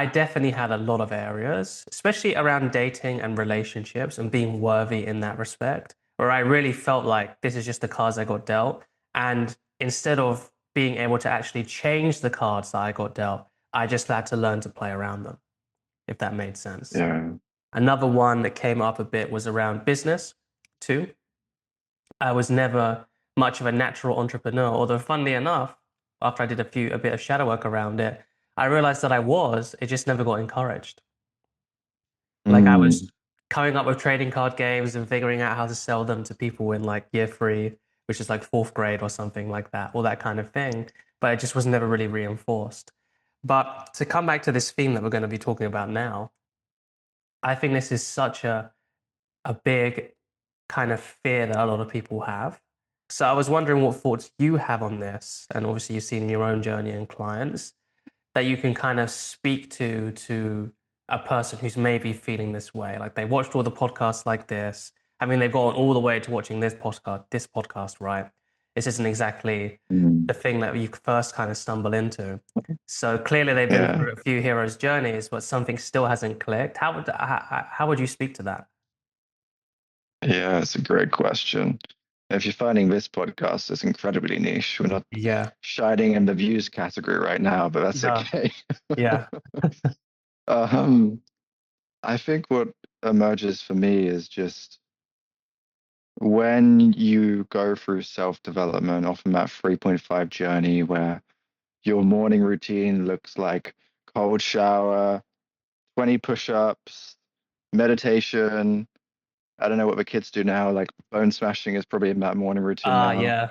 I definitely had a lot of areas, especially around dating and relationships and being worthy in that respect, where I really felt like this is just the cards I got dealt. And instead of being able to actually change the cards that I got dealt, I just had to learn to play around them, if that made sense. Yeah. Another one that came up a bit was around business too. I was never much of a natural entrepreneur, although funnily enough, after I did a bit of shadow work around it, I realized that I was, it just never got encouraged. Like I was Mm, coming up with trading card games and figuring out how to sell them to people in like year three, which is like fourth grade or something like that, all that kind of thing. But it just was never really reinforced. But to come back to this theme that we're going to be talking about now, I think this is such a big kind of fear that a lot of people have. So I was wondering what thoughts you have on this, and obviously you've seen your own journey and clients that you can kind of speak to a person who's maybe feeling this way. Like they watched all the podcasts like this. I mean, they've gone all the way to watching this podcast, right? This isn't exactly mm, the thing that you first kind of stumble into. So clearly they've been yeah. through a few heroes' journeys, but something still hasn't clicked. How would you speak to that? Yeah, it's a great question. If you're finding this podcast is incredibly niche, we're not Yeah. shining in the views category right now, but that's No. okay. Yeah. Um, I think what emerges for me is just when you go through self-development, often that 3.5 journey where your morning routine looks like cold shower, 20 push-ups, meditation. I don't know what the kids do now, like bone smashing is probably in that morning routine now. Yeah.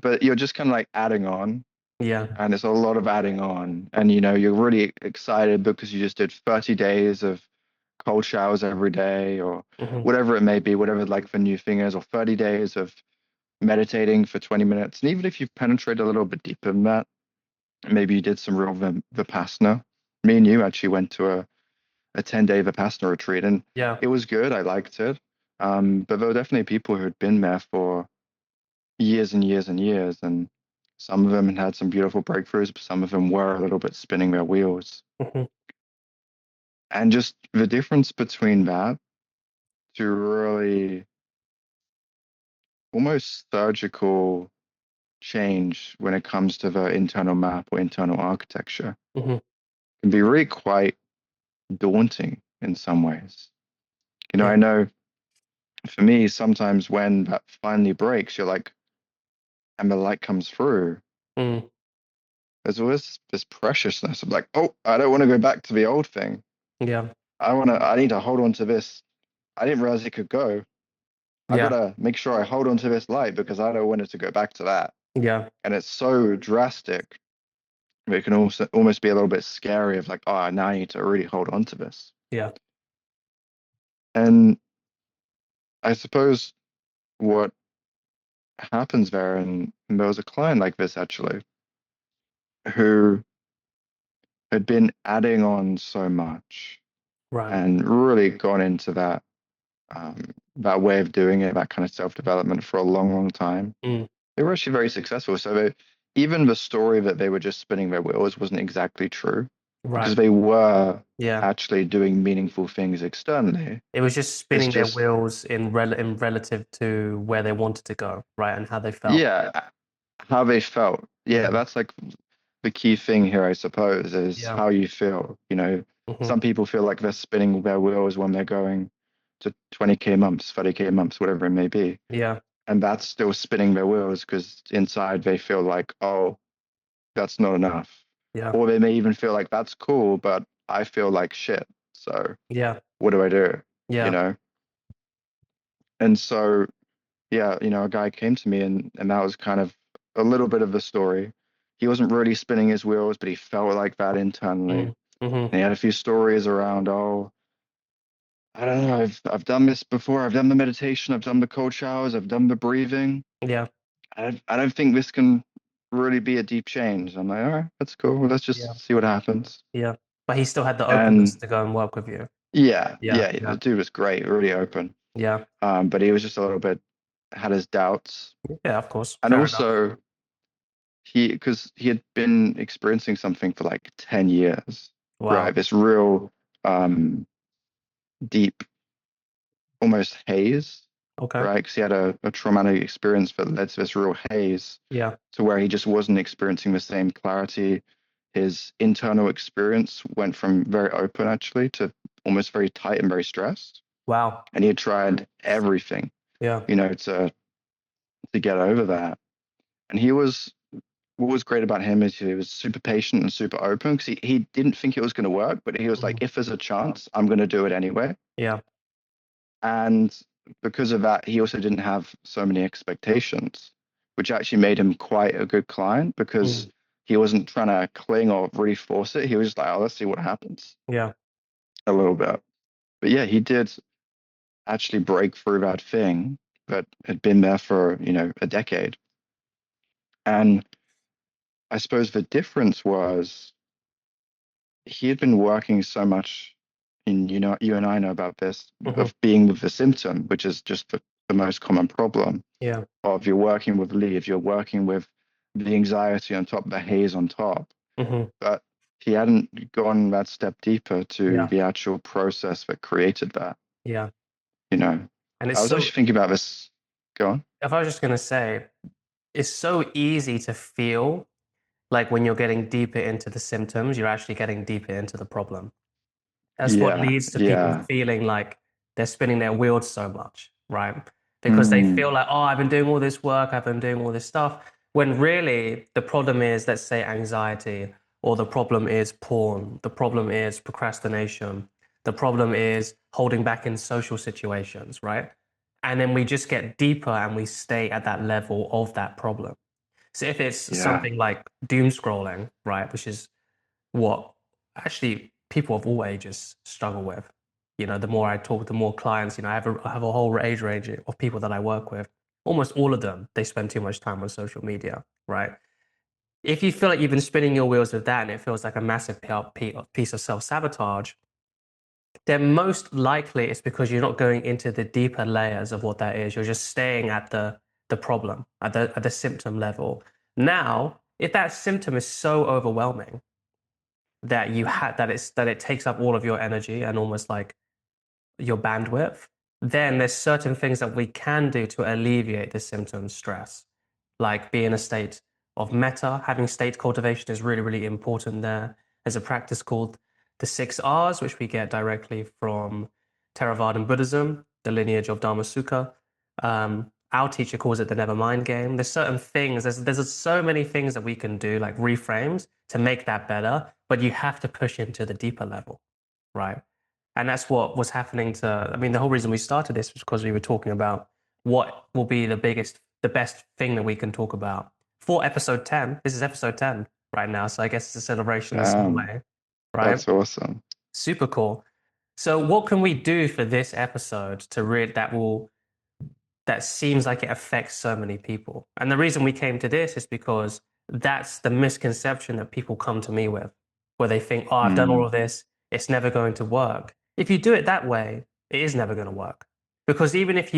But you're just kind of like adding on, Yeah. and it's a lot of adding on. And you're really excited because you just did 30 days of cold showers every day, or Hmm. whatever it may be, whatever like the new thing is, or 30 days of meditating for 20 minutes. And even if you penetrate a little bit deeper than that, maybe you did some real Vipassana. Me and you actually went to a 10-day Vipassana retreat, and Yeah. it was good. I liked it. But there were definitely people who had been there for years and years and years, and some of them had some beautiful breakthroughs, but some of them were a little bit spinning their wheels. Hmm. And just the difference between that to really almost surgical change when it comes to the internal map or internal architecture Hmm. can be really quite daunting in some ways. Yeah. I know for me, sometimes when that finally breaks, you're like, and the light comes through, Mm. there's always this preciousness of like, oh, I don't want to go back to the old thing. Yeah. I need to hold on to this. I didn't realize it could go. I Yeah. gotta make sure I hold on to this light because I don't want it to go back to that. Yeah. And it's so drastic, but it can also almost be a little bit scary of like, oh, now I need to really hold on to this. Yeah. And I suppose what happens there, and there was a client like this actually, who had been adding on so much Right. and really gone into um, that way of doing it, that kind of self-development for a long, long time. Mm. They were actually very successful. So even the story that they were just spinning their wheels wasn't exactly true because Right. they were Yeah. actually doing meaningful things externally. It was just It's spinning their just, wheels in relative to where they wanted to go, right, and how they felt. yeah, how they felt. Yeah, Yeah. that's like the key thing here, I suppose, is Yeah. how you feel. Hmm. Some people feel like they're spinning their wheels when they're going to 20K months, 30K months, whatever it may be. Yeah. And that's still spinning their wheels because inside they feel like, oh, that's not enough. Yeah. Or they may even feel like that's cool, but I feel like shit. So Yeah. what do I do? You Yeah. know? And so, yeah, a guy came to me and that was kind of a little bit of the story. He wasn't really spinning his wheels, but he felt like that internally. Mm. Hmm. And he had a few stories around, oh, I don't know, I've done this before. I've done the meditation, I've done the cold showers, I've done the breathing. Yeah. I don't think this can really be a deep change. I'm like, all right, that's cool. Let's Yeah. just see what happens. Yeah. But he still had the openness And to go and work with you. yeah, Yeah. yeah, the Yeah. dude was great, really open. Yeah. But he was just a little bit had his doubts. Yeah. Of course. And Fair enough. also because he had been experiencing something for like 10 years, right? Wow. This real deep, almost haze, Okay. right? Because he had a traumatic experience that led to this real haze Yeah. to where he just wasn't experiencing the same clarity. His internal experience went from very open actually to almost very tight and very stressed. Wow. And he had tried everything, Yeah. to get over that. And what was great about him is he was super patient and super open because he didn't think it was going to work, but he was like, Mhm. if there's a chance, I'm going to do it anyway. Yeah. And because of that, he also didn't have so many expectations, which actually made him quite a good client because Mm. he wasn't trying to cling or really force it. He was just like, oh, let's see what happens Yeah. a little bit. But yeah, he did actually break through that thing that had been there for, a decade. And I suppose the difference was he had been working so much in, you and I know about this, Hmm. of being with the symptom, which is just the most common problem Yeah. of you're working with leaves, you're working with the anxiety on top, the haze on top. Hmm. But he hadn't gone that step deeper to Yeah. the actual process that created that, Yeah. you know. And it's I was so, actually thinking about this. Go on. if I was just going to say, it's so easy to feel like when you're getting deeper into the symptoms, you're actually getting deeper into the problem. That's what Yeah, leads to people yeah. feeling like they're spinning their wheels so much, right? Because they feel Mm, like, oh, I've been doing all this work, I've been doing all this stuff. When really the problem is, let's say, anxiety, or the problem is porn, the problem is procrastination, the problem is holding back in social situations, right? And then we just get deeper and we stay at that level of that problem. So if it's yeah. something like doom scrolling, right, which is what actually people of all ages struggle with. The more I talk, the more clients, I have a whole age range of people that I work with. Almost all of them, they spend too much time on social media, right? If you feel like you've been spinning your wheels with that and it feels like a massive piece of self-sabotage, then most likely it's because you're not going into the deeper layers of what that is. You're just staying at the problem, at the symptom level. Now, if that symptom is so overwhelming that you had that it takes up all of your energy and almost like your bandwidth, then there's certain things that we can do to alleviate the symptom stress, like be in a state of metta. Having state cultivation is really, really important there. There's a practice called the 6 R's, which we get directly from Theravadan Buddhism, the lineage of Dharma Sukha. Our teacher calls it the never mind game. There's certain things, there's so many things that we can do, like reframes, to make that better, but you have to push into the deeper level, right? And that's what was happening I mean, the whole reason we started this was because we were talking about what will be the best thing that we can talk about for episode 10. This is episode 10 right now. So I guess it's a celebration in some Damn, way, right? that's awesome. Super cool. So what can we do for this episode to really that seems like it affects so many people? And the reason we came to this is because that's the misconception that people come to me with, where they think, oh, I've done all Mm, of this, it's never going to work. If you do it that way, it is never going to work. Because even if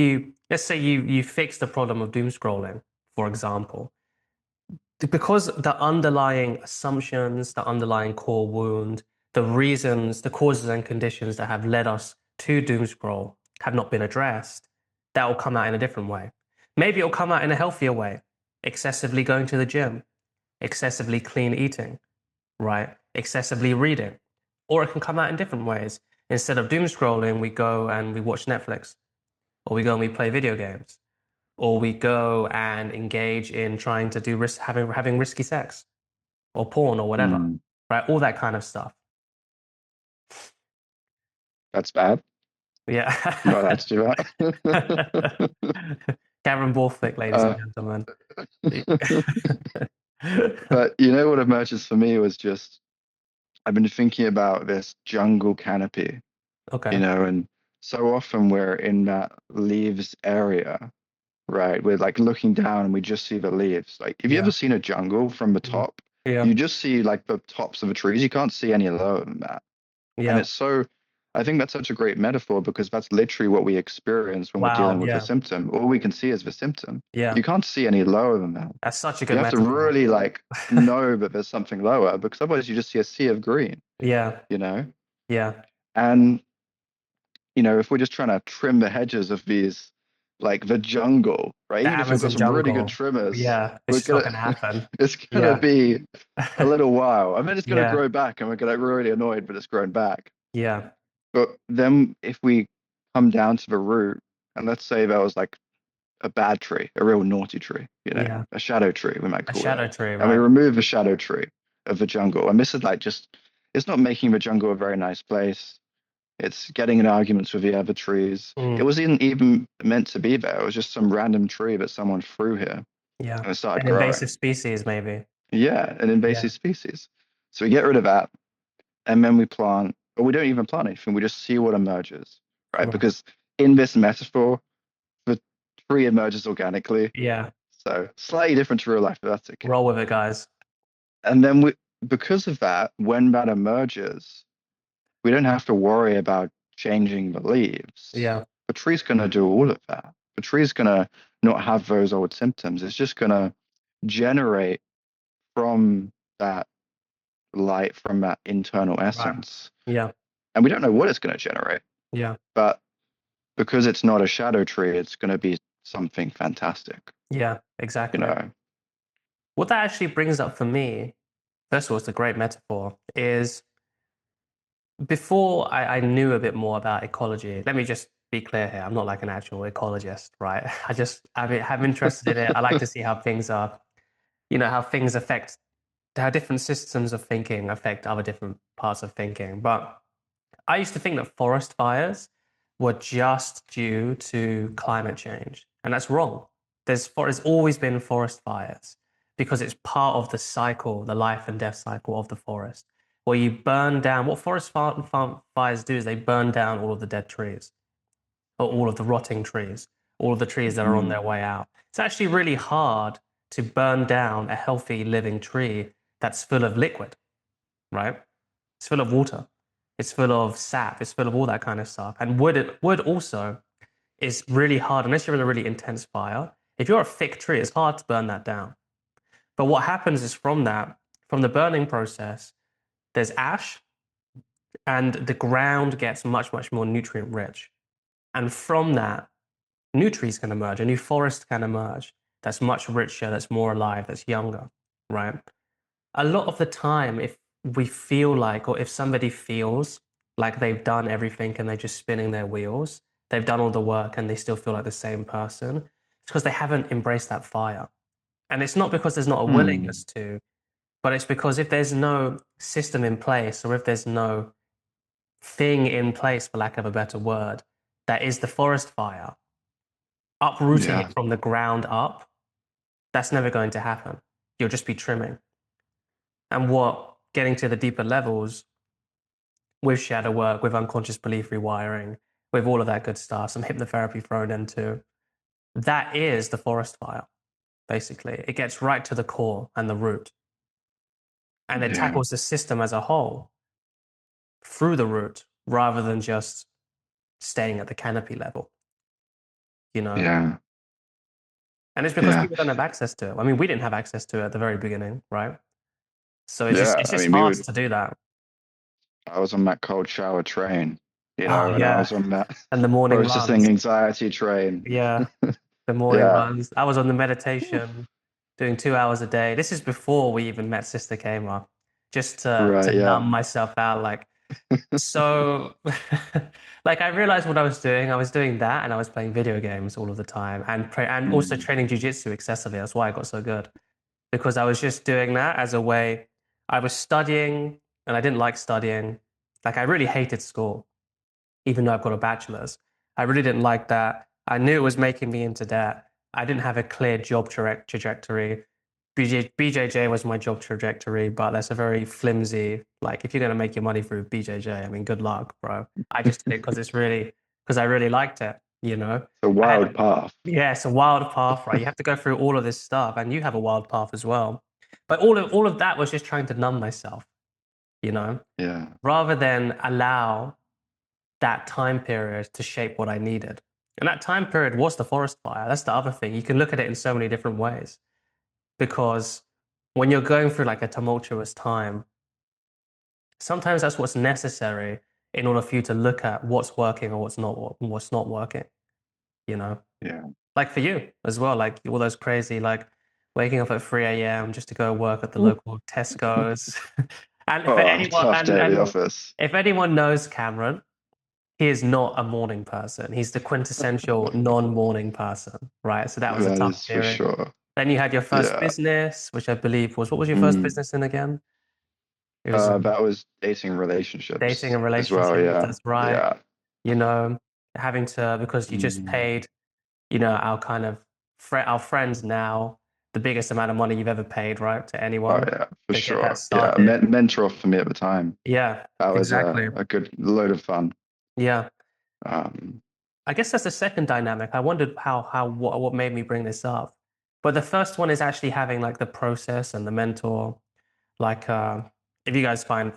let's say you fix the problem of doom scrolling, for example, because the underlying assumptions, the underlying core wound, the reasons, the causes and conditions that have led us to doom scroll have not been addressed, that will come out in a different way. Maybe it'll come out in a healthier way, excessively going to the gym, excessively clean eating, right? Excessively reading. Or it can come out in different ways. Instead of doom scrolling, we go and we watch Netflix, or we go and we play video games, or we go and engage in trying to do having risky sex or porn or whatever, mm. right? All that kind of stuff. That's bad. Not Yeah. allowed to do that. Cameron Borthwick, ladies and uh, gentlemen. but you know what emerges for me was just I've been thinking about this jungle canopy, Okay. and so often we're in that leaves area, right? We're like looking down and we just see the leaves. Like, have you ever Yeah. seen a jungle from the Mhm. top? Yeah. You just see like the tops of the trees. You can't see any lower than that. And Yeah. it's so I think that's such a great metaphor because that's literally what we experience when we're Wow. dealing with a Yeah. symptom. All we can see is the symptom. Yeah. You can't see any lower than that. That's such a You good have to metaphor. really like know that there's something lower because otherwise you just see a sea of green, Yeah. you know? Yeah. And, if we're just trying to trim the hedges of these, like the jungle, right? The Even if we've got Amazon some really good jungle. trimmers, Yeah. It's we're just not gonna, going to happen. it's gonna Yeah. be a little while. I mean, it's gonna Yeah. grow back and we're gonna be really annoyed, but it's grown back. Yeah. But then if we come down to the root, and let's say that was like a bad tree, a real naughty tree, Yeah. a shadow tree, we might A call it. shadow tree, And we right? remove the shadow tree of the jungle. And this is like just, it's not making the jungle a very nice place. It's getting in arguments with the other trees. It Mm. wasn't even meant to be there. It was just some random tree that someone threw here Yeah. and it started An invasive growing. species, maybe. Yeah, an Yeah. invasive species. So we get rid of that and then we plant, or we don't even plant anything. We just see what emerges, right? Right. Because in this metaphor, the tree emerges organically. Yeah. So slightly different to real life, but that's okay. Roll with it, guys. And then because of that, when that emerges, we don't have to worry about changing the leaves. Yeah. The tree's going to do all of that. The tree's going to not have those old symptoms. It's just going to generate from that light, from that internal Right. essence. Yeah. And we don't know what it's going to generate, Yeah. but because it's not a shadow tree, it's going to be something fantastic, Yeah. you Exactly. know? What that actually brings up for me, first of all, it's a great metaphor, is before I knew a bit more about ecology, let me just be clear here. I'm not like an actual ecologist, right? I'm interested in it. I like to see how things are, how things affect, how different systems of thinking affect other different parts of thinking. But I used to think that forest fires were just due to climate change, and that's wrong. There's always been forest fires because it's part of the cycle, the life and death cycle of the forest, where you burn down. What fires do is they burn down all of the dead trees, or all of the rotting trees, all of the trees that are on Mm, their way out. It's actually really hard to burn down a healthy living tree that's full of liquid, right? It's full of water. It's full of sap. It's full of all that kind of stuff. And wood also is really hard unless you're in a really intense fire. If you're a thick tree, it's hard to burn that down. But what happens is from the burning process, there's ash and the ground gets much, much more nutrient rich. And from that, new trees can emerge, a new forest can emerge that's much richer, that's more alive, that's younger, right? A lot of the time, if we feel like, or if somebody feels like they've done everything and they're just spinning their wheels, they've done all the work and they still feel like the same person, it's because they haven't embraced that fire. And it's not because there's not a mm, willingness to, but it's because if there's no system in place or if there's no thing in place, for lack of a better word, that is the forest fire, uprooting yeah, it from the ground up, that's never going to happen. You'll just be trimming. And what getting to the deeper levels with shadow work, with unconscious belief rewiring, with all of that good stuff, some hypnotherapy thrown into, that is the forest fire, basically. It gets right to the core and the root, and it yeah, tackles the system as a whole through the root rather than just staying at the canopy level, you know? yeah, And it's because yeah, people don't have access to it. I mean, we didn't have access to it at the very beginning, right? So yeah. it's I just mean, hard to do that. I was on that cold shower train, Oh and I yeah. was on that And the morning processing runs. anxiety train. Yeah. The morning Yeah, runs. I was on the meditation, doing 2 hours a day. This is before we even met Sister Kama, just to right, yeah. numb myself out. So, like I realized what I was doing that, and I was playing video games all of the time, and also Mm, training jujitsu excessively. That's why I got so good because I was just doing that as a way. I was studying, and I didn't like studying. Like I really hated school even though I've got a bachelor's. I really didn't like that. I knew it was making me into debt. I didn't have a clear job trajectory. BJJ was my job trajectory, but that's a very flimsy, like if you're going to make your money through BJJ, I mean, good luck, bro. I just did it because I really liked it, you know? a I wild had, path. yeah, it's a wild path, right? You have to go through all of this stuff and you have a wild path as well. But all of that was just trying to numb myself, you know, Yeah, rather than allow that time period to shape what I needed. And that time period was the forest fire. That's the other thing. You can look at it in so many different ways because when you're going through like a tumultuous time, sometimes that's what's necessary in order for you to look at what's working or what's not working, you know? Yeah. Like for you as well, like all those crazy like waking up at 3 a.m. just to go work at the Ooh. local Tesco's. And for Oh, anyone tough day at the office. if anyone knows Cameron, he is not a morning person. He's the quintessential non-morning person, right? So that was a That tough is for period. sure. Then you had your first Yeah. business, which I believe was, what was your first Mm. business in again? It was That was dating dating relationships and as well. relationships. Yeah. That's right. Yeah. You know, having to, because you just Mm. paid, our kind of our friends now the biggest amount of money you've ever paid, right, to Oh anyone yeah, for to get that sure. Yeah. started. Mentor for me at the time. Yeah, That was exactly. a good load of fun. Yeah. Um, I guess that's the second dynamic. I wondered what made me bring this up. But the first one is actually having like the process and the mentor. Like if you guys find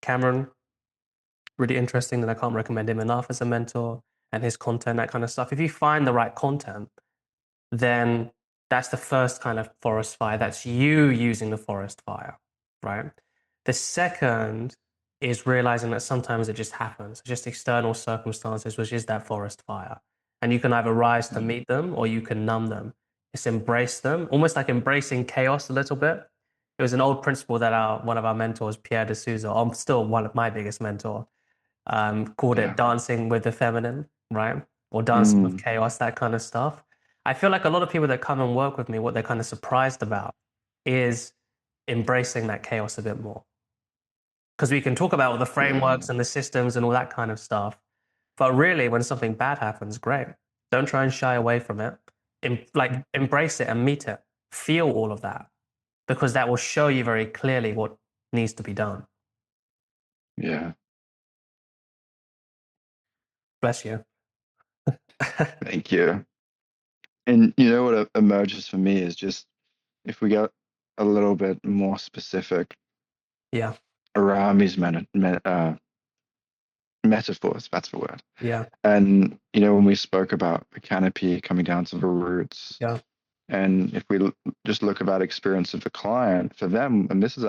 Cameron really interesting, then I can't recommend him enough as a mentor and his content, that kind of stuff. If you find the right content, then that's the first kind of forest fire. That's you using the forest fire, right? The second is realizing that sometimes it just happens, just external circumstances, which is that forest fire. And you can either rise to meet them or you can numb them. It's embrace them, almost like embracing chaos a little bit. It was an old principle that one of our mentors, Pierre de Souza, I'm still one of my biggest mentor, called it yeah. dancing with the feminine, right? Or dancing with Mm, chaos, that kind of stuff. I feel like a lot of people that come and work with me, what they're kind of surprised about is embracing that chaos a bit more. Because we can talk about all the yeah. frameworks and the systems and all that kind of stuff. But really, when something bad happens, great. Don't try and shy away from it. Embrace it and meet it. Feel all of that because that will show you very clearly what needs to be done. Yeah. Bless you. Thank you. And you know what emerges for me is just if we get a little bit more specific Yeah, around these metaphors, that's the word. yeah, And when we spoke about the canopy coming down to the roots, yeah. and if we just look at that experience of the client, for them, and this is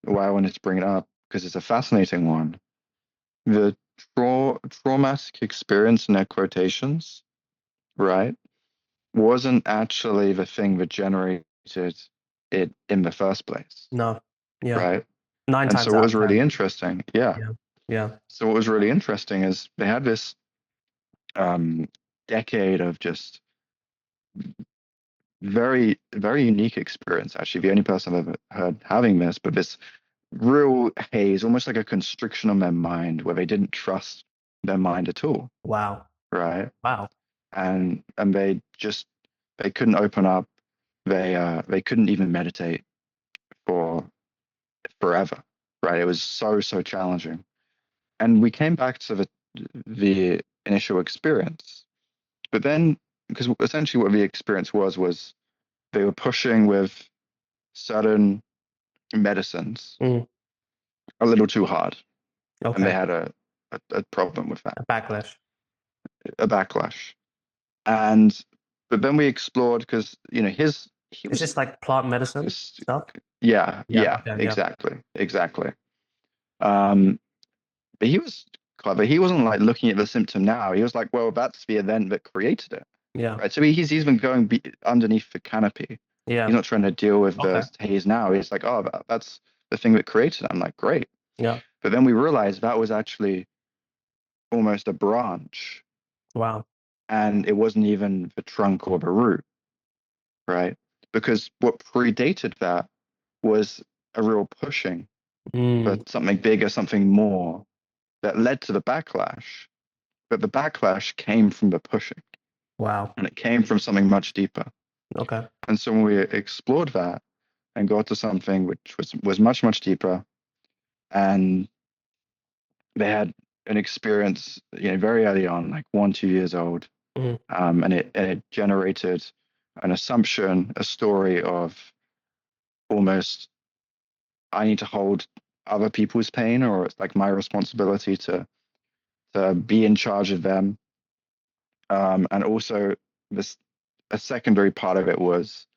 why I wanted to bring it up because it's a fascinating one. The traumatic experience in their quotations, right, wasn't actually the thing that generated it in the first place, No, yeah. right? Nine And so times what out was of really 10. interesting, yeah. Yeah. Yeah. So what was really interesting is they had this um, decade of just very, very unique experience. Actually, the only person I've ever heard having this, but this real haze, almost like a constriction on their mind, where they didn't trust their mind at all, Wow. right? Wow. And they couldn't open up. They couldn't even meditate for forever, right? It was so challenging. And we came back to the initial experience, but then because essentially what the experience was they were pushing with certain medicines Mm, a little too hard, and they okay. had a problem with that, A backlash. a backlash. And but then we explored because he Is was this like plant medicine just stuff? yeah, Yeah. yeah, Okay. Yeah. exactly. Um, but he was clever. He wasn't like looking at the symptom now. He was like, well, that's the event that created it, Yeah. right? So he's even going underneath the canopy. He's Yeah. not trying to deal with Okay. the haze now. He's like, oh, that's the thing that created it. I'm like, great. Yeah. But then we realized that was actually almost a branch, Wow. and it wasn't even the trunk or the root, right? Because what predated that was a real pushing for Mm, something bigger, something more that led to the backlash. But the backlash came from the pushing, wow. and it came from something much deeper. Okay. And so when we explored that and got to something which was much deeper, and they had an experience, very early on, like 1, 2 years old, Mm, and it generated an assumption, a story of almost I need to hold other people's pain, or it's like my responsibility to to be in charge of them. And also this a secondary part of it was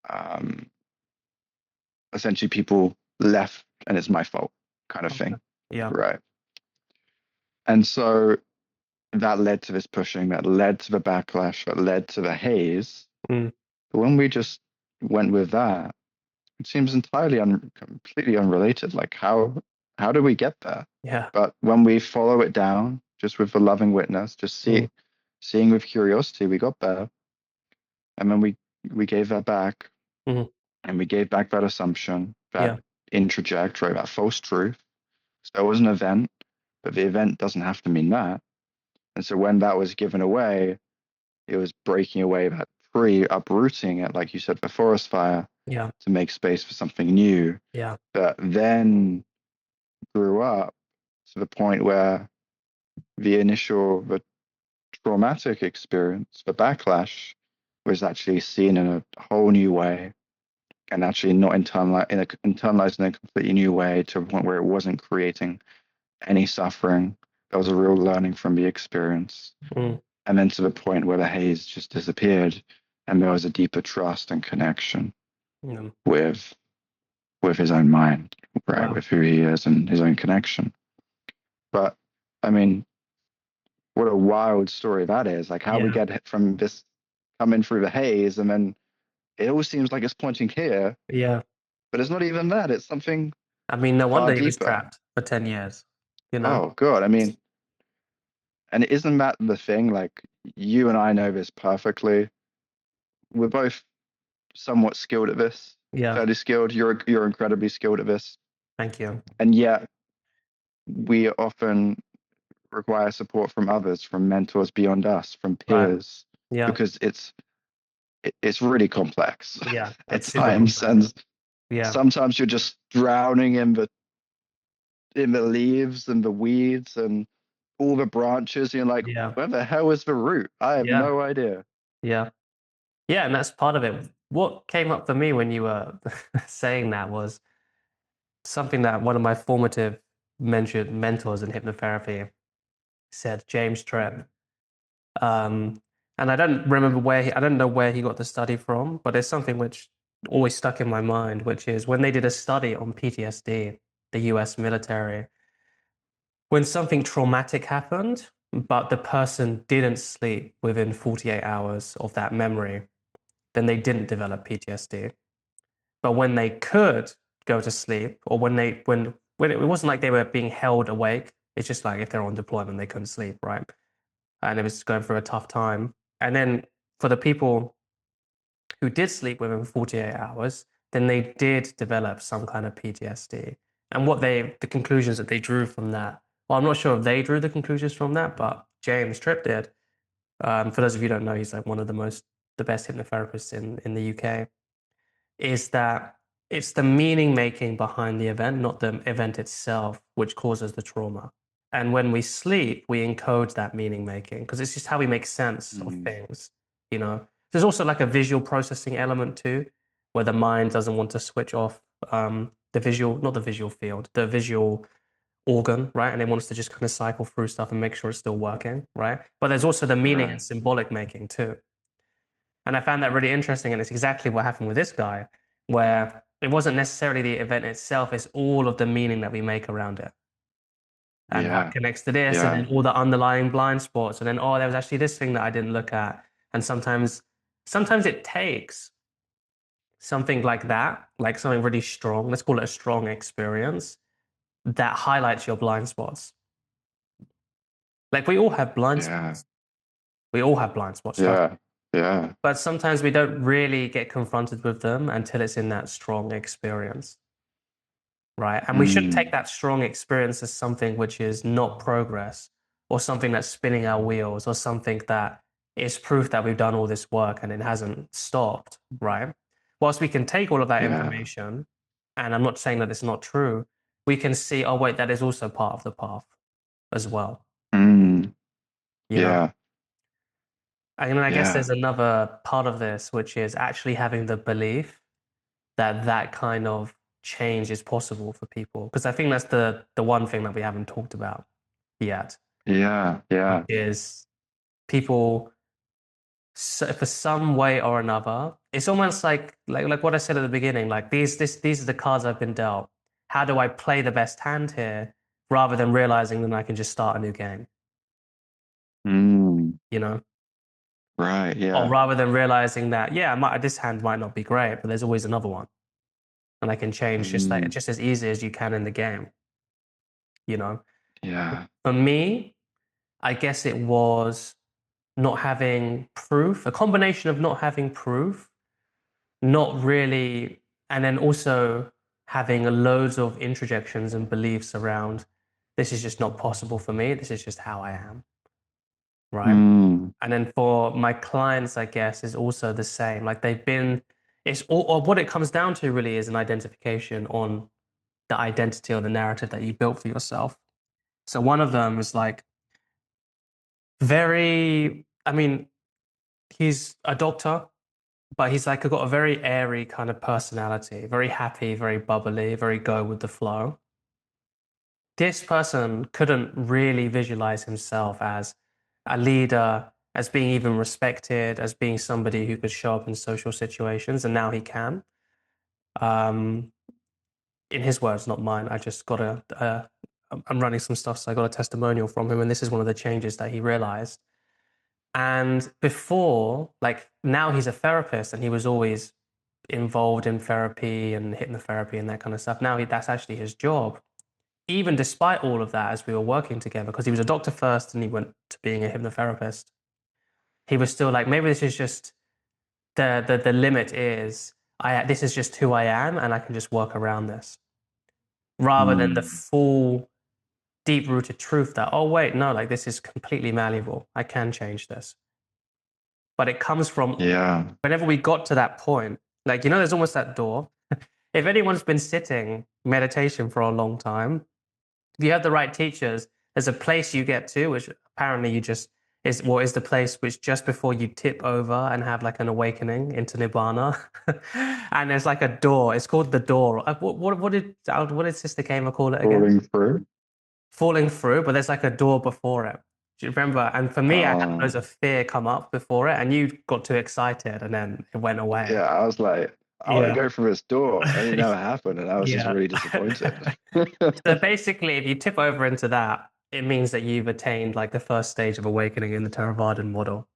um, essentially people left and it's my fault kind of Okay. thing. Yeah. Right. And so that led to this pushing, that led to the backlash, that led to the haze. Mm. But when we just went with that, it seems entirely completely unrelated. Like how do we get there? Yeah. But when we follow it down, just with the loving witness, just Mm. seeing with curiosity, we got there. And then we gave that back, Mm. and we gave back that assumption, that Yeah. introject, right, that false truth. So there was an event, but the event doesn't have to mean that. And so when that was given away, it was breaking away that tree, uprooting it, like you said, the forest fire, Yeah. to make space for something new. Yeah. That then grew up to the point where the traumatic experience, the backlash, was actually seen in a whole new way, and actually not internalized in a completely new way, to a point where it wasn't creating any suffering. There was a real learning from the experience. Mm. And then to the point where the haze just disappeared and there was a deeper trust and connection Mm. with his own mind, right? Wow. With who he is and his own connection. But I mean, what a wild story that is. Like how we Yeah. get from this coming through the haze, and then it all seems like it's pointing here, Yeah. but it's not even that. It's something I mean, no far wonder he was deeper. trapped for 10 years, you know? Oh God. I mean, and isn't that the thing? Like you and I know this perfectly. We're both somewhat skilled at this, Yeah. fairly skilled. You're incredibly skilled at this, Thank you. and yet we often require support from others, from mentors beyond us, from Right. peers, Yeah. because it's really complex Yeah. at It's super times, complex. and Yeah. sometimes you're just drowning in the leaves and the weeds and all the branches. You're like, Yeah. where the hell is the root? I have Yeah. no idea. Yeah. Yeah. And that's part of it. What came up for me when you were saying that was something that one of my formative mentored mentors in hypnotherapy said, James Tripp. Um, and I don't know where he got the study from, but it's something which always stuck in my mind, which is when they did a study on PTSD, the US military, when something traumatic happened, but the person didn't sleep within 48 hours of that memory, then they didn't develop PTSD. But when they could go to sleep, or when it wasn't like they were being held awake, it's just like if they're on deployment, they couldn't sleep, right? And it was going through a tough time. And then for the people who did sleep within 48 hours, then they did develop some kind of PTSD. And the conclusions that they drew from that, well, I'm not sure if they drew the conclusions from that, but James Tripp did. For those of you who don't know, he's like one of the best hypnotherapists in the UK. Is that it's the meaning making behind the event, not the event itself, which causes the trauma. And when we sleep, we encode that meaning making because it's just how we make sense of Mm, things, you know. There's also like a visual processing element too, where the mind doesn't want to switch off the visual, not the visual field, the visual organ, right? And it wants to just kind of cycle through stuff and make sure it's still working, right? But there's also the meaning and right. symbolic making too. And I found that really interesting. And it's exactly what happened with this guy, where it wasn't necessarily the event itself, it's all of the meaning that we make around it and how it Yeah. connects to this, and then Yeah. all the underlying blind spots. And then, oh, there was actually this thing that I didn't look at. And sometimes it takes something like that, like something really strong, let's call it a strong experience, that highlights your blind spots. Like we all have blind Yeah. spots. We all have blind spots, trust me. Yeah. Yeah. But sometimes we don't really get confronted with them until it's in that strong experience, right? And we shouldn't take Mm, that strong experience as something which is not progress or something that's spinning our wheels or something that is proof that we've done all this work and it hasn't stopped, right? Whilst we can take all of that yeah. information, and I'm not saying that it's not true, we can see, oh, wait, that is also part of the path as well, Mm, you know? yeah. And I guess Yeah. there's another part of this, which is actually having the belief that that kind of change is possible for people. Because I think that's the one thing that we haven't talked about yet. Yeah, which yeah. is people, so for some way or another, it's almost like what I said at the beginning, like these are the cards I've been dealt. How do I play the best hand here rather than realizing that I can just start a new game, Mm, you know? right, Or yeah. rather than realizing that, yeah, this hand might not be great, but there's always another one. And I can change Mm, just as easy as you can in the game, you know? yeah. For me, I guess it was not having proof, a combination of not having proof, not really, and then also having loads of introjections and beliefs around this is just not possible for me. This is just how I am, right? Mm, And then for my clients, I guess, is also the same. Like they've been, it's all, or what it comes down to really is an identification on the identity or the narrative that you built for yourself. So one of them is like very, I mean, he's a doctor, but he's like got a very airy kind of personality, very happy, very bubbly, very go with the flow. This person couldn't really visualize himself as a leader, as being even respected, as being somebody who could show up in social situations, and now he can. Um, in his words, not mine. I just got I'm running some stuff, so I got a testimonial from him, and this is one of the changes that he realized. And before, like now he's a therapist, and he was always involved in therapy and hypnotherapy and that kind of stuff. Now that's actually his job. Even despite all of that, as we were working together, because he was a doctor first and he went to being a hypnotherapist, he was still like, maybe this is just the limit is this is just who I am and I can just work around this. Rather than the mm, full deep rooted truth that, oh wait, no, like this is completely malleable. I can change this. But it comes from yeah. whenever we got to that point, like, there's almost that door. If anyone's been sitting meditation for a long time, if you have the right teachers, there's a place you get to, which apparently you just is the place which just before you tip over and have like an awakening into Nibbana. And there's like a door. It's called the door. What did Sister Gamer call it again? Falling through. Falling through, but there's like a door before it. Do you remember? And for me, I had Uh, loads of fear come up before it, and you got too excited, and then it went away. yeah, I was like, I want to Yeah. go through this door, and it never happened, and I was just Yeah. really disappointed. So basically, if you tip over into that, it means that you've attained like the first stage of awakening in the Theravadan model.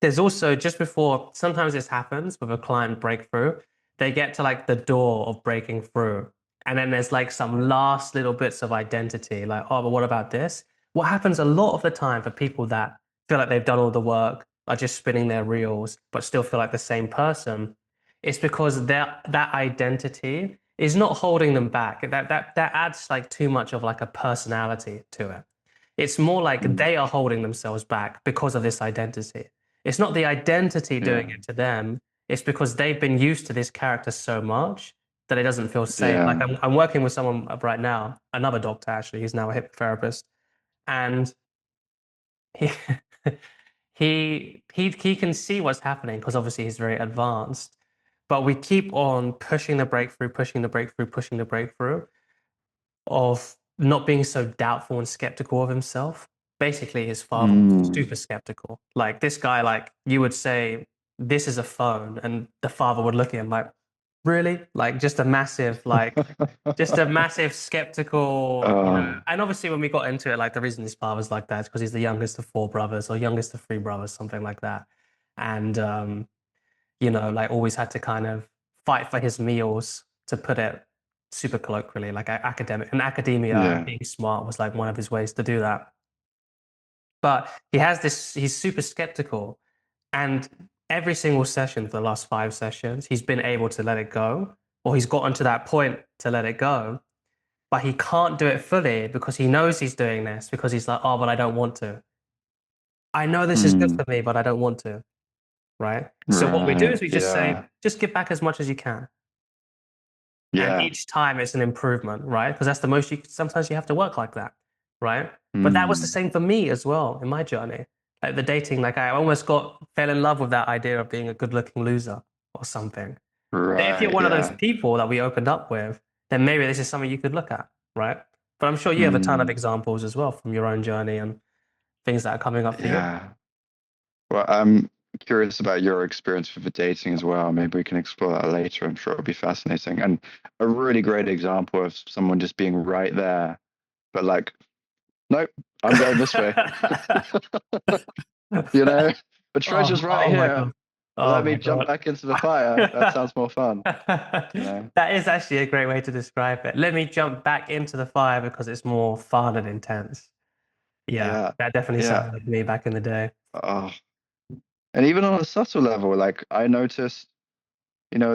There's also just before, sometimes this happens with a client breakthrough, they get to like the door of breaking through. And then there's like some last little bits of identity, like, oh, but what about this? What happens a lot of the time for people that feel like they've done all the work, are just spinning their reels, but still feel like the same person, it's because that identity is not holding them back. That adds like too much of like a personality to it. It's more like Mm, they are holding themselves back because of this identity. It's not the identity doing yeah, it to them. It's because they've been used to this character so much that it doesn't feel safe. Like yeah. I'm working with someone right now, another doctor actually, he's now a hypnotherapist, and he he can see what's happening because obviously he's very advanced. But we keep on pushing the breakthrough, pushing the breakthrough, pushing the breakthrough of not being so doubtful and skeptical of himself. Basically, his father was Mm. super skeptical. Like this guy, like you would say, this is a phone, and the father would look at him like, really? Like just a massive skeptical, Uh, And obviously, when we got into it, like the reason his father's like that is because he's the youngest of four brothers or youngest of three brothers, something like that. And like always had to kind of fight for his meals, to put it super colloquially, like academic and academia and yeah. being smart was like one of his ways to do that. But he's super skeptical. And every single session for the last 5 sessions, he's been able to let it go, or he's gotten to that point to let it go. But he can't do it fully because he knows he's doing this because he's like, oh, but I don't want to. I know this is good Mm. for me, but I don't want to. Right. So what we do Right. is we just say, Yeah. just give back as much as you can. And Yeah. each time it's an improvement, right? Because that's the most sometimes you have to work like that, right? But that was the Mm. same for me as well in my journey. Like the dating, like I almost fell in love with that idea of being a good looking loser or something. But if you're Right. one of those Yeah. people that we opened up with, then maybe this is something you could look at, right? But I'm sure you have a ton of Mm, examples as well from your own journey and things that are coming up for you. yeah. Well, I'm curious about your experience with the dating as well. Maybe we can explore that later. I'm sure it'll be fascinating. And a really great example of someone just being right there, but like, nope, I'm going this way. You know, the treasure's Oh, right oh my here. God. Oh Let me my jump God. back into the fire. That sounds more fun, you know? That is actually a great way to describe it. Let me jump back into the fire because it's more fun and intense. Yeah, Yeah. that definitely Yeah. sounds like me back in the day. Oh. And even on a subtle level, like I noticed,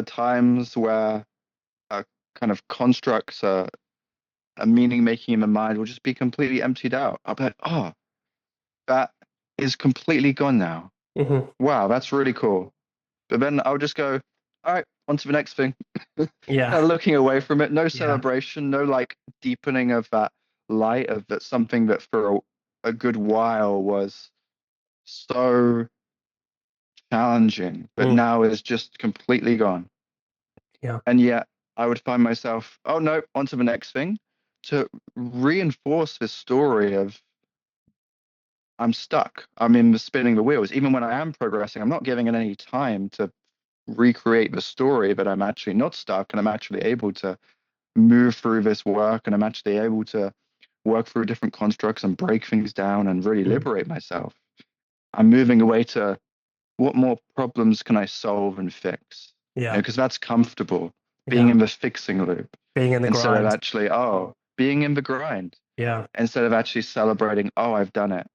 times where a kind of constructs, a meaning making in my mind will just be completely emptied out. I'll be like, oh, that is completely gone now. Hmm. Wow, that's really cool. But then I'll just go, all right, on to the next thing. Kind Yeah, of looking away from it, no yeah, celebration, no like deepening of that light of that something that for a good while was so challenging, but mm, now is just completely gone. yeah, And yet I would find myself, oh no, on to the next thing to reinforce this story of I'm stuck. I'm in the spinning the wheels. Even when I am progressing, I'm not giving it any time to recreate the story that I'm actually not stuck and I'm actually able to move through this work and I'm actually able to work through different constructs and break things down and really mm, liberate myself. I'm moving away to what more problems can I solve and fix? yeah, Because that's comfortable being yeah. in the fixing loop Being in the instead of grind. actually, being in the grind Yeah, instead of actually celebrating, I've done it,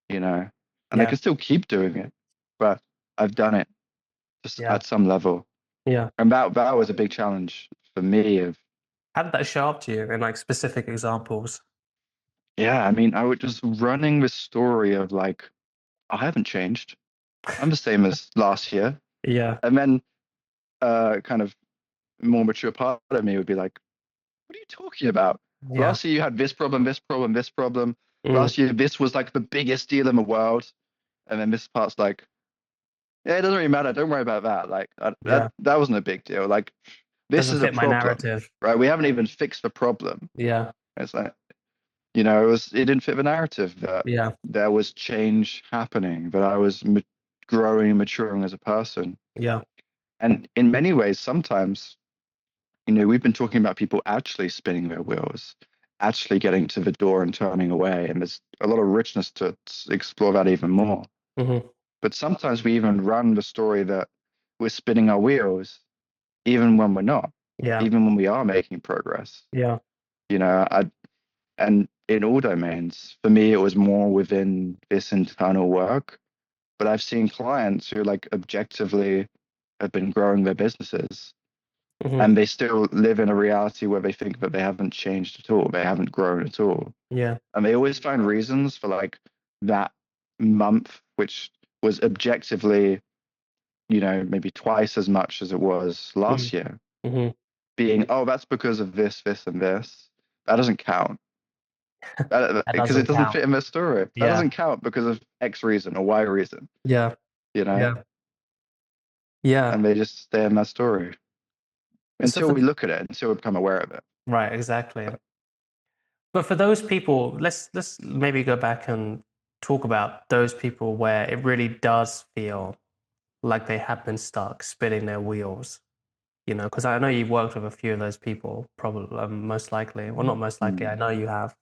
you know, and I yeah, can still keep doing it, but I've done it just yeah, at some level. yeah. And that was a big challenge for me of, How did that show up to you in like specific examples? yeah, I mean, I was just running this story of like, I haven't changed. I'm the same as last year. Yeah, And then kind of more mature part of me would be like, what are you talking about? yeah, Last year you had this problem, this problem, this problem. mm, Last year this was like the biggest deal in the world. And then this part's like, yeah, it doesn't really matter. Don't worry about that. Like yeah. that wasn't a big deal. Like this Doesn't is a fit my problem, narrative. right? We haven't even fixed the problem. Yeah, It's like, it didn't fit the narrative that yeah, there was change happening, that I was growing and maturing as a person. yeah, And in many ways, sometimes, we've been talking about people actually spinning their wheels, actually getting to the door and turning away. And there's a lot of richness to explore that even more. hmm, But sometimes we even run the story that we're spinning our wheels, even when we're not, yeah, even when we are making progress. yeah, You know, I, and in all domains, for me, it was more within this internal work. But I've seen clients who like objectively have been growing their businesses hmm, and they still live in a reality where they think that they haven't changed at all, they haven't grown at all. yeah, And they always find reasons for like that month, which was objectively, maybe twice as much as it was mm, last year, hmm. being, that's because of this, this, and this. That doesn't count. That Because it doesn't doesn't count. fit in their story. That Yeah, doesn't count because of X reason or Y reason, yeah, you know? yeah, yeah. And they just stay in that story So until we look at it, until we become aware of it. right, exactly. But for those people, let's maybe go back and talk about those people where it really does feel like they have been stuck spinning their wheels. Because I know you've worked with a few of those people, probably most likely. Well, not most likely, I Mm. know you have.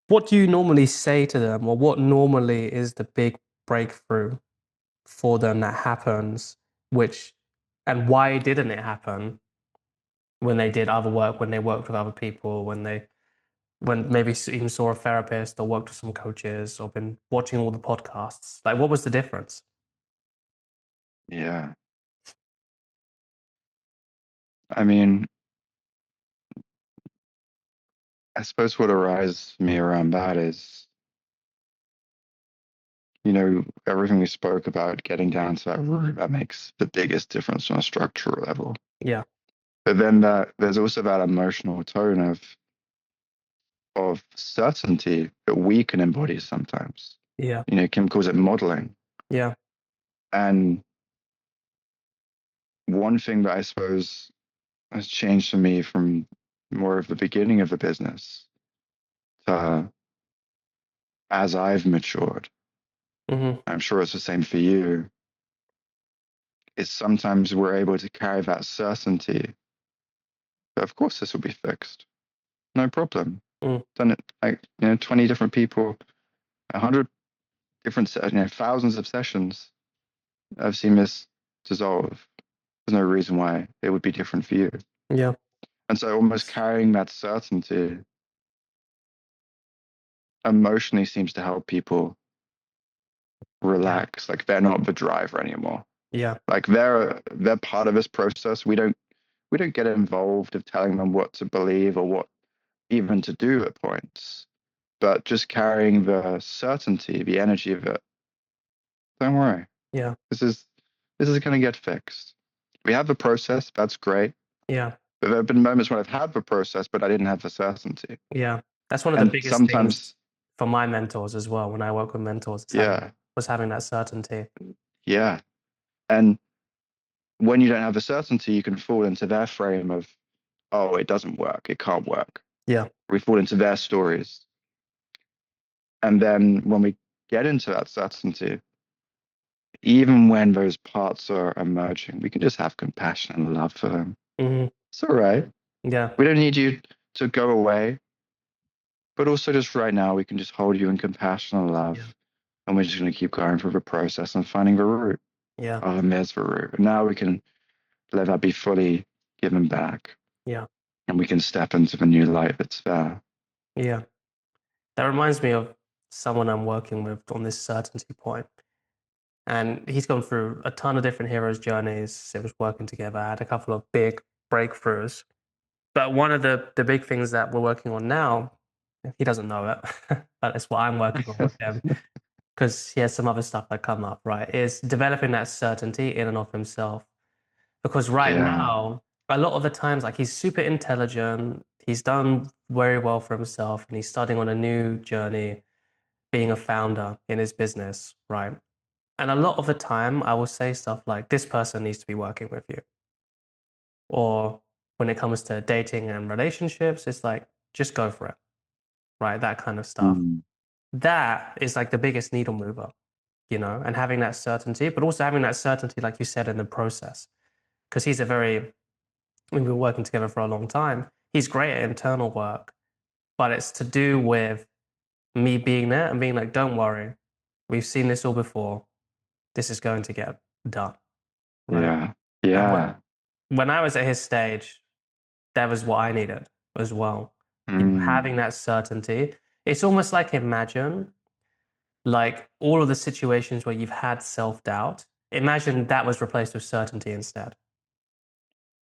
What do you normally say to them, or what normally is the big breakthrough for them that happens, and why didn't it happen when they did other work, when they worked with other people, when maybe even saw a therapist or worked with some coaches or been watching all the podcasts? Like, what was the difference? Yeah. I mean, I suppose what arises me around that is, everything we spoke about getting down to that root that makes the biggest difference on a structural level. Yeah, But then there's also that emotional tone of certainty that we can embody sometimes. yeah, Kim calls it modeling. yeah, And one thing that I suppose has changed for me from more of the beginning of the business uh, as I've matured, Hmm. I'm sure it's the same for you, is sometimes we're able to carry that certainty that, of course, this will be fixed. No problem. Mm. Done it like, 20 different people, 100 different, thousands of sessions. I've seen this dissolve. There's no reason why it would be different for you. Yeah. And so almost carrying that certainty emotionally seems to help people Yeah. relax. Like they're not the driver anymore. Yeah. Like they're part of this process. We don't get involved of telling them what to believe or what even to do at points. But just carrying the certainty, the energy of it. Don't worry. Yeah. This is this is going to get fixed. We have the process. That's great. Yeah. But there have been moments when I've had the process, but I didn't have the certainty. Yeah. That's one of the And biggest things sometimes, for my mentors as well. When I work with mentors, is yeah, having that certainty. yeah. And when you don't have the certainty, you can fall into their frame of, oh, it doesn't work. It can't work. Yeah. We fall into their stories. And then when we get into that certainty, even when those parts are emerging, we can just have compassion and love for them. Hmm. It's all right. Yeah. We don't need you to go away, but also just right now, we can just hold you in compassion and love. Yeah. And we're just going to keep going through the process and finding the root. Yeah. Oh, and there's the root. And now we can let that be fully given back. Yeah. And we can step into the new light that's there. Yeah. That reminds me of someone I'm working with on this certainty point. And he's gone through a ton of different hero's journeys. It was working together. I had a couple of big breakthroughs. But one of the big things that we're working on now, he doesn't know it, but it's what I'm working on with him, because he has some other stuff that come up, right? Is developing that certainty in and of himself. Because right Yeah. now, a lot of the times, like he's super intelligent, he's done very well for himself, and he's starting on a new journey, being a founder in his business, right? And a lot of the time, I will say stuff like, this person needs to be working with you. Or when it comes to dating and relationships, it's like, just go for it, right? That kind of stuff. Mm, That is like the biggest needle mover, and having that certainty, but also having that certainty, like you said, in the process. Because we've been working together for a long time. He's great at internal work, but it's to do with me being there and being like, don't worry, we've seen this all before. This is going to get done, right? yeah. And Yeah. when I was at his stage, that was what I needed as well. Mm, Having that certainty. It's almost like imagine like all of the situations where you've had self-doubt. Imagine that was replaced with certainty instead.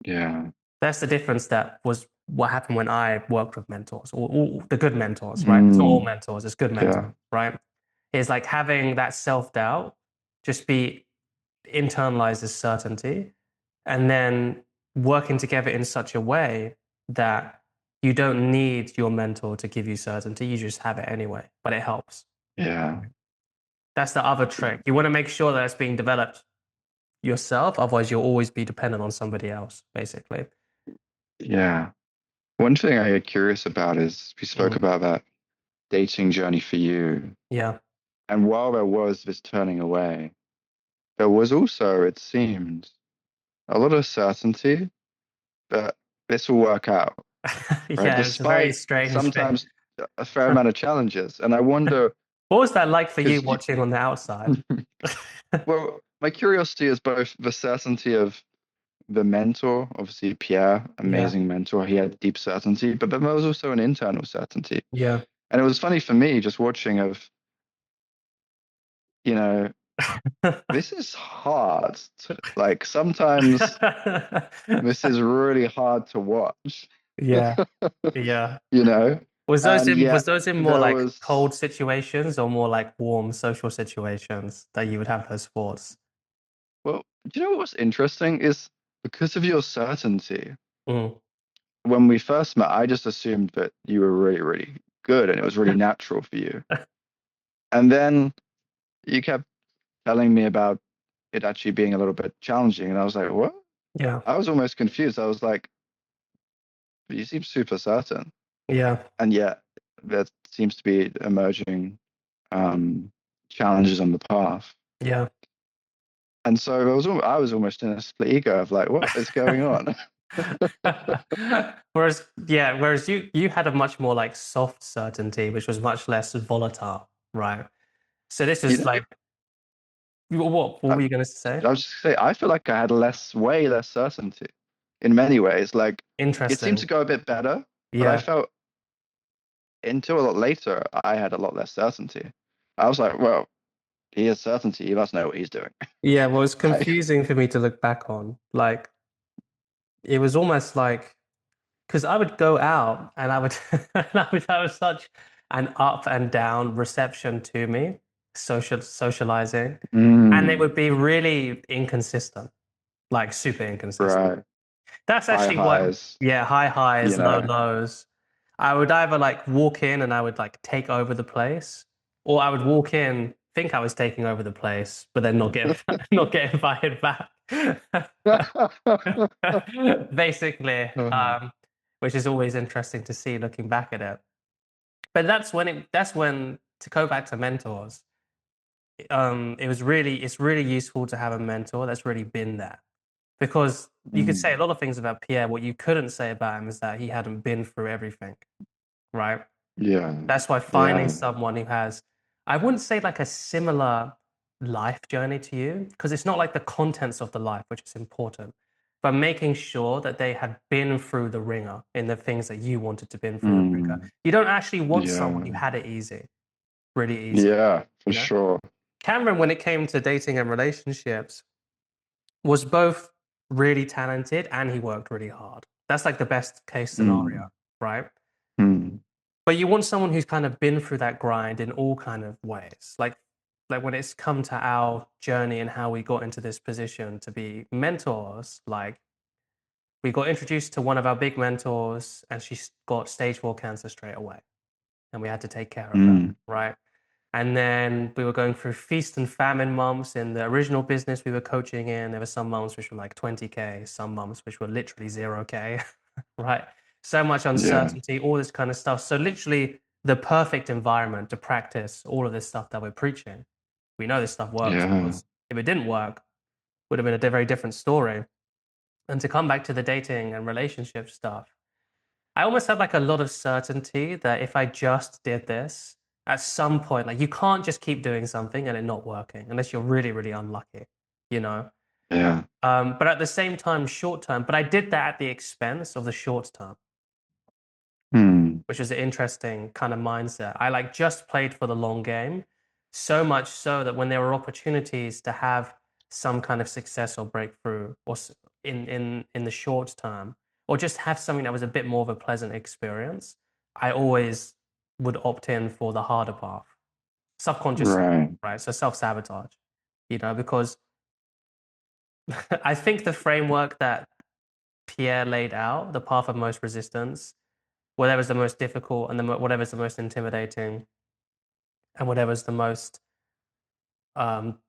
yeah. That's the difference that was what happened when I worked with mentors, or the good mentors, right? It's not all Mm, mentors, it's good mentors, yeah. right? It's like having that self-doubt just be internalized as certainty and then working together in such a way that you don't need your mentor to give you certainty. You just have it anyway, but it helps. Yeah. That's the other trick. You want to make sure that it's being developed yourself. Otherwise, you'll always be dependent on somebody else, basically. Yeah. One thing I get curious about is we spoke Mm. about that dating journey for you. Yeah. And while there was this turning away, there was also, it seemed, a lot of certainty that this will work out, right? Yeah, it was a very Despite strange thing. sometimes a fair amount of challenges. And I wonder, What was that like for you because you, watching on the outside? well, my curiosity is both the certainty of the mentor, obviously Pierre, Yeah. amazing mentor. He had deep certainty, but then there was also an internal certainty. Yeah. And it was funny for me just watching of, you know, this is hard. Like sometimes this is really hard to watch, Yeah. Yeah. you know? And Was yet those in more there like was, cold situations or more like warm social situations that you would have those thoughts? well, do you know what's interesting is because of your certainty, Mm. when we first met, I just assumed that you were really, really good and it was really natural for you. And then you kept telling me about it actually being a little bit challenging. And I was like, what? Yeah. I was almost confused. I was like, you seem super certain. Yeah. And yet there's seems to be emerging um, challenges on the path. Yeah. And so I was almost in a split ego of like, what is going on? Whereas you had a much more like soft certainty, which was much less volatile, right? So this You is know, like what I, were you gonna say? I was just say I feel like I had way less certainty in many ways. Like it seemed to Interesting. go a bit better, but I Yeah. felt until a lot later I had a lot less certainty. I was like, well, he has certainty. He must know what he's doing. Yeah, well, it's Like, confusing for me to look back on. Like it was almost like because I would go out and I would and I would have such an up and down reception to me, socializing, and it mm, would be really inconsistent, like super inconsistent. right, That's high actually what, highs, yeah, high you highs, low know. lows. I would either like walk in and I would like take over the place, or I would walk in, think I was taking over the place, but then not get not get invited back. Basically, which is always interesting to see looking back at it. But that's when to go back to mentors, it's really useful to have a mentor that's really been there. Because you could say a Mm, lot of things about Pierre. What you couldn't say about him is that he hadn't been through everything, right? yeah, That's why finding yeah, someone who has, I wouldn't say like a similar life journey to you, because it's not like the contents of the life, which is important, but making sure that they had been through the ringer in the things that you wanted to been through the ringer. mm, You don't actually want someone who yeah, had it easy, really easy, yeah, for you know? sure. Cameron, when it came to dating and relationships, was both really talented and he worked really hard. That's like the best case scenario, Mm, right? mm, But you want someone who's kind of been through that grind in all kind of ways. Like when it's come to our journey and how we got into this position to be mentors, like we got introduced to one of our big mentors and she got stage 4 cancer straight away and we had to take care of her, mm, right? And then we were going through feast and famine months in the original business we were coaching in. There were some months which were like 20K, some months which were literally 0K, right? So much yeah, uncertainty, all this kind of stuff. So literally the perfect environment to practice all of this stuff that we're preaching. We know this stuff works yeah, because if it didn't work, it would have been a very different story. And to come back to the dating and relationship stuff, I almost had like a lot of certainty that if I just did this at some point, like you can't just keep doing something and it not working unless you're really, really unlucky, you know? yeah. But at the same time, short term, but I did that at the expense of the short term, Mm, which is an interesting kind of mindset. I like just played for the long game, so much so that when there were opportunities to have some kind of success or breakthrough or in the short term, or just have something that was a bit more of a pleasant experience, I always would opt in for the harder path, subconsciously, right. right? So self-sabotage, because I think the framework that Pierre laid out, the path of most resistance, whatever's the most difficult and whatever's the most intimidating and whatever's the most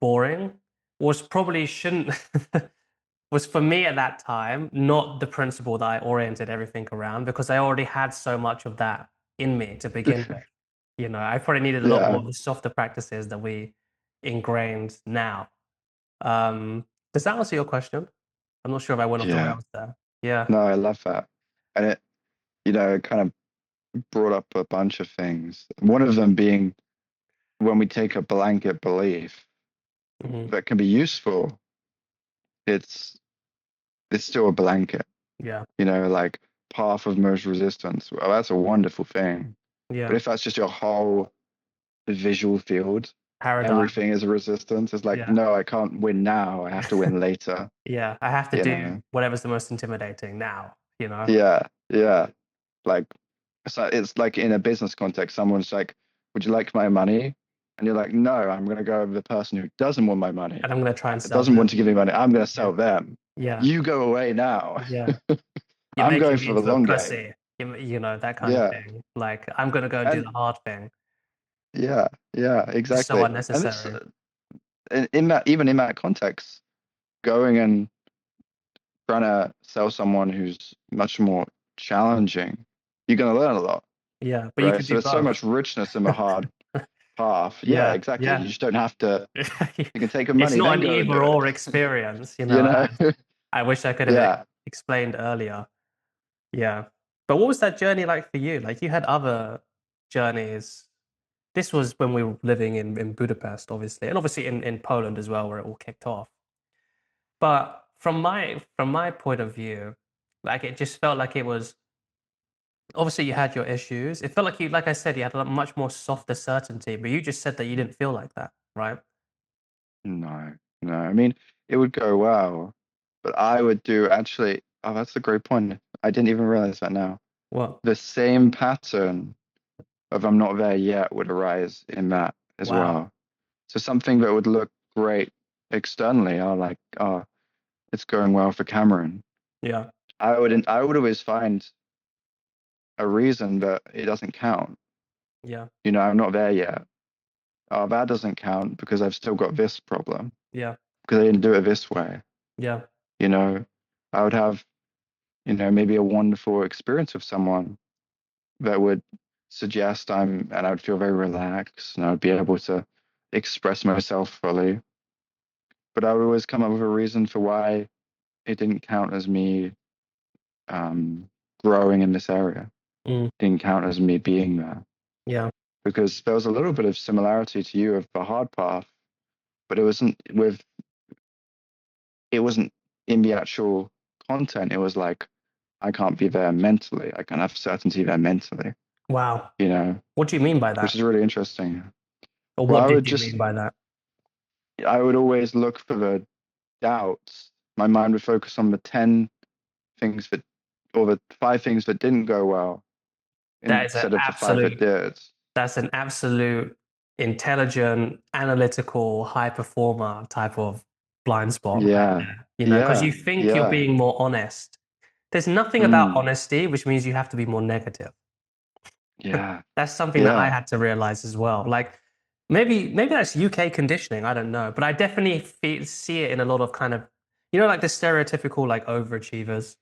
boring was probably shouldn't was for me at that time not the principle that I oriented everything around because I already had so much of that in me to begin with. I probably needed a lot more Yeah, of the softer practices that we ingrained now. Um, does that answer your question? I'm not sure if I went off the yeah. rails there. Yeah. No, I love that. And it kind of brought up a bunch of things. One of them being when we take a blanket belief Hmm. that can be useful, it's it's still a blanket, Yeah. like path of most resistance. Well, that's a wonderful thing. But Yeah. if that's just your whole visual field, Paradigm. everything is a resistance. It's like, Yeah. no, I can't win now. I have to win later, Yeah. I have to you do know? whatever's the most intimidating now. Yeah, yeah. Like, so it's like in a business context, someone's like, would you like my money? And you're like, no, I'm going to go over the person who doesn't want my money, And I'm going to try and sell doesn't want them. to give me money. I'm going to Yeah. sell them. Yeah. You go away now. Yeah. You're I'm going making me for the into a long game. pussy. That kind of Yeah. thing. Like, I'm going to go and do And the hard thing. yeah, yeah, It's so exactly. And it's unnecessary. in that, even in that context, going and trying to sell someone who's much more challenging, you're going to learn a lot. Yeah, but you right? could So do there's so both. much richness in the hard path. Yeah, Yeah, exactly. You yeah. just don't have to. You can take the It's money, not then an go and do either it. or experience, You know? I wish I could have Yeah. explained earlier. Yeah. But what was that journey like for you? Like you had other journeys. This was when we were living in Budapest, obviously, and obviously in Poland as well, where it all kicked off. But from my point of view, like it just felt like it was obviously you had your issues. It felt like you, like I said, you had a much more softer certainty, but you just said that you didn't feel like that, right? No, no. I mean, it would go well, but I would do actually. Oh, that's a great point. I didn't even realize that now. Well, The same pattern of I'm not there yet would arise in that as wow. well. So something that would look great externally, oh, like, oh, it's going well for Cameron. Yeah. I would always find a reason that it doesn't count. Yeah. I'm not there yet. Oh, that doesn't count because I've still got this problem Yeah. because I didn't do it this way. Yeah. You know, I would have, maybe a wonderful experience with someone that would suggest and I would feel very relaxed and I would be able to express myself fully. But I would always come up with a reason for why it didn't count as me um, growing in this area. Mm, Didn't count as me being there yeah. because there was a little bit of similarity to you of the hard path, but it wasn't in the actual content. It was like I can't be there mentally. I can't have certainty there mentally, Wow. you know, What do you mean by which that? is really interesting. Or Well, what did you mean by that? I would always look for the doubts. My mind would focus on the 10 things that, or the 5 things that didn't go well That is an instead of the 5 that absolute, did. that's an absolute intelligent, analytical, high performer type of blind spot right Yeah, there. Because you yeah, think you're yeah. being more honest. There's nothing about Mm, honesty, which means you have to be more negative. yeah, That's something that I yeah. had to realize as well. Like maybe that's UK conditioning. I don't know, but I definitely see it in a lot of kind of like the stereotypical like overachievers,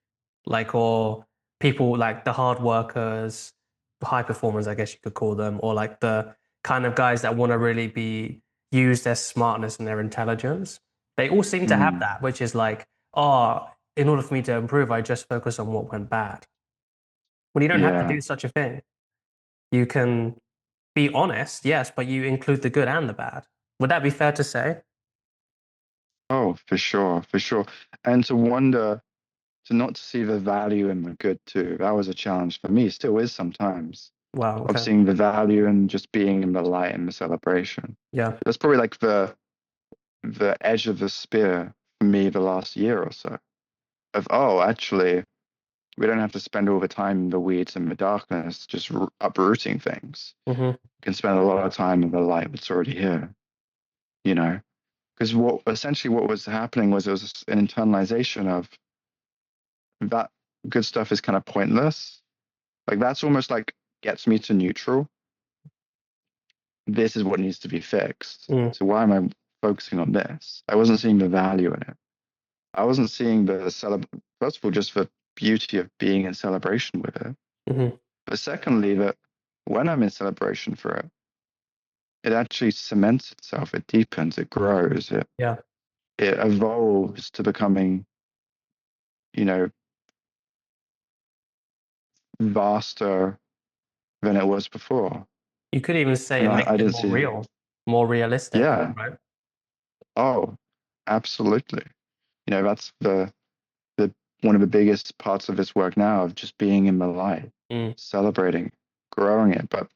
like or people like the hard workers, high performers, I guess you could call them, or like the kind of guys that want to really be use their smartness and their intelligence. They all seem to have Mm, that, which is like, oh, in order for me to improve, I just focus on what went bad. When you don't have to yeah. do such a thing. You can be honest, yes, but you include the good and the bad. Would that be fair to say? Oh, for sure, for sure. And to not see the value in the good too. That was a challenge for me, still is sometimes, Wow, of okay. seeing the value and just being in the light and the celebration. Yeah. That's probably like the edge of the spear for me the last year or so. Of actually, we don't have to spend all the time in the weeds and the darkness, just uprooting things. Hmm. We can spend a lot of time in the light that's already here. You know, because what was happening was there was an internalization of that good stuff is kind of pointless. Like that's almost like gets me to neutral. This is what needs to be fixed. Mm, So why am I focusing on this? I wasn't seeing the value in it. I wasn't seeing first of all, just the beauty of being in celebration with it. hmm. But secondly, that when I'm in celebration for it, it actually cements itself, it deepens, it grows, Yeah. it evolves to becoming, you know, vaster than it was before. You could even say And it I makes it didn't more see, real, more realistic, yeah, right? oh, absolutely. That's the one of the biggest parts of this work now of just being in the light, Mm, celebrating, growing it. But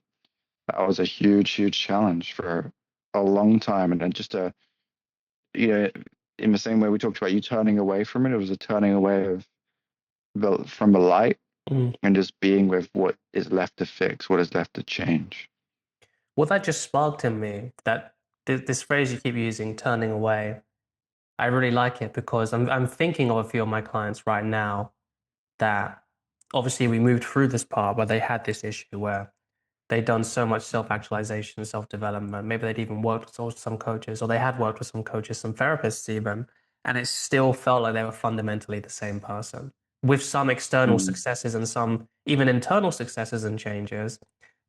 that was a huge, huge challenge for a long time. And then you know, in the same way we talked about you turning away from it, it was a turning away from the light mm. and just being with what is left to fix, what is left to change. What that just sparked in me, that this phrase you keep using, turning away, I really like it because I'm thinking of a few of my clients right now that obviously we moved through this part where they had this issue where they'd done so much self-actualization, self-development. Maybe they'd even worked with some coaches, or they had worked with some coaches, some therapists even, and it still felt like they were fundamentally the same person with some external Mm, successes and some even internal successes and changes,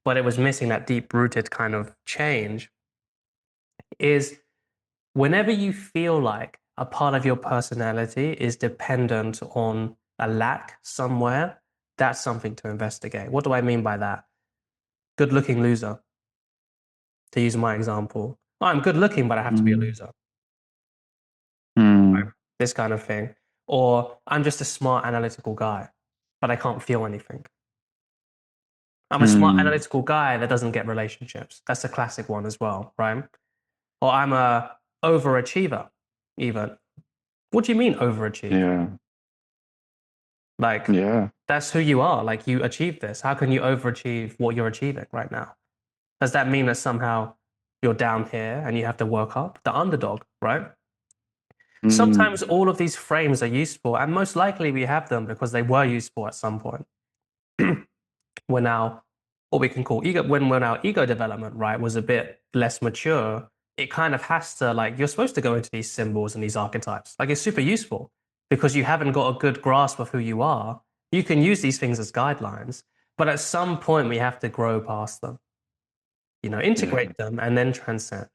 but it was missing that deep rooted kind of change, is whenever you feel like a part of your personality is dependent on a lack somewhere, that's something to investigate. What do I mean by that? Good looking loser, to use my example. Oh, I'm good looking, but I have to be a Mm, loser, right? mm, This kind of thing. Or I'm just a smart analytical guy, but I can't feel anything. I'm a smart mm, analytical guy that doesn't get relationships. That's a classic one as well, right? Or I'm a overachiever, even. What do you mean overachieve? yeah, Like, yeah, that's who you are. Like, you achieve this. How can you overachieve what you're achieving right now? Does that mean that somehow you're down here and you have to work up? The underdog, right? mm, Sometimes all of these frames are useful, and most likely we have them because they were useful at some point. When our what we can call ego when our ego development, right, was a bit less mature, it kind of has to like you're supposed to go into these symbols and these archetypes. Like it's super useful because you haven't got a good grasp of who you are. You can use these things as guidelines, but at some point we have to grow past them, yeah, integrate them and then transcend.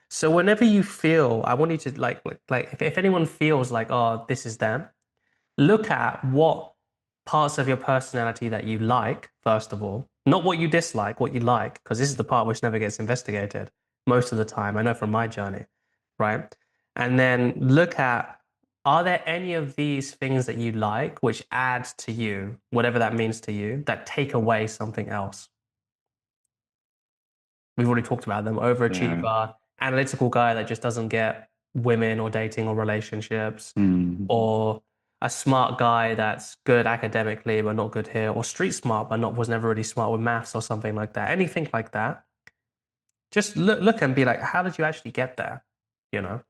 So whenever you feel, I want you to like if anyone feels like, oh, this is them, look at what parts of your personality that you like, first of all, not what you dislike, what you like, because this is the part which never gets investigated most of the time. I know from my journey, right? And then look at, are there any of these things that you like which add to you, whatever that means to you, that take away something else? We've already talked about them. yeah, Overachiever, analytical guy that just doesn't get women or dating or relationships, mm, or a smart guy that's good academically but not good here, or street smart but not was never really smart with maths or something like that. Anything like that. Just look and be like, how did you actually get there? You know,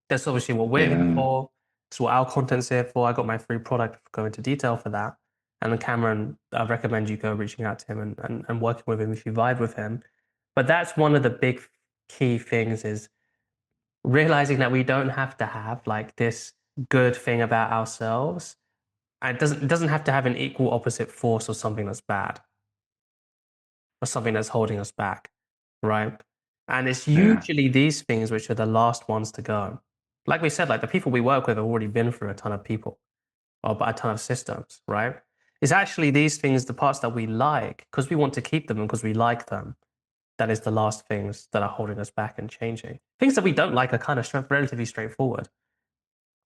that's obviously what we're here yeah, for. It's what our content's here for. I got my free product, go into detail for that. And then Cameron, I recommend you go reaching out to him and working with him if you vibe with him. But that's one of the big key things is realizing that we don't have to have like this good thing about ourselves. And it doesn't have to have an equal opposite force or something that's bad or something that's holding us back, right? And it's yeah, usually these things which are the last ones to go. Like we said, like the people we work with have already been through a ton of people or a ton of systems, right? It's actually these things, the parts that we like, because we want to keep them and because we like them, that is the last things that are holding us back and changing. Things that we don't like are kind of relatively straightforward.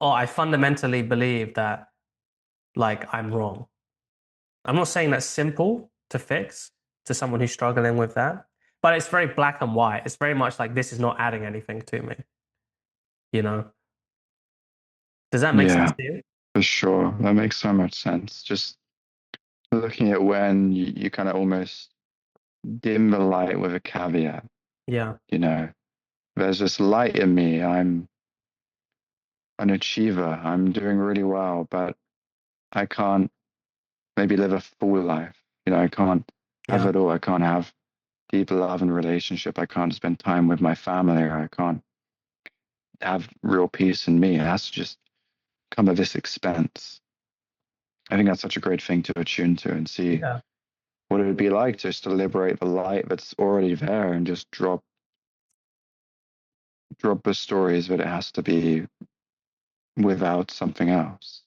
Or I fundamentally believe that like I'm wrong. I'm not saying that's simple to fix to someone who's struggling with that, but it's very black and white. It's very much like this is not adding anything to me, you know? Does that make sense yeah, to you? for sure. That makes so much sense. Just looking at when you kind of almost dim the light with a caveat, Yeah. you know, there's this light in me. I'm an achiever. I'm doing really well, but I can't maybe live a full life. I can't have Yeah. it all. I can't have deep love and relationship. I can't spend time with my family, or I can't have real peace in me. It has to just come at this expense. I think that's such a great thing to attune to and see Yeah. what it would be like just to liberate the light that's already there and just drop the stories, but it has to be without something else.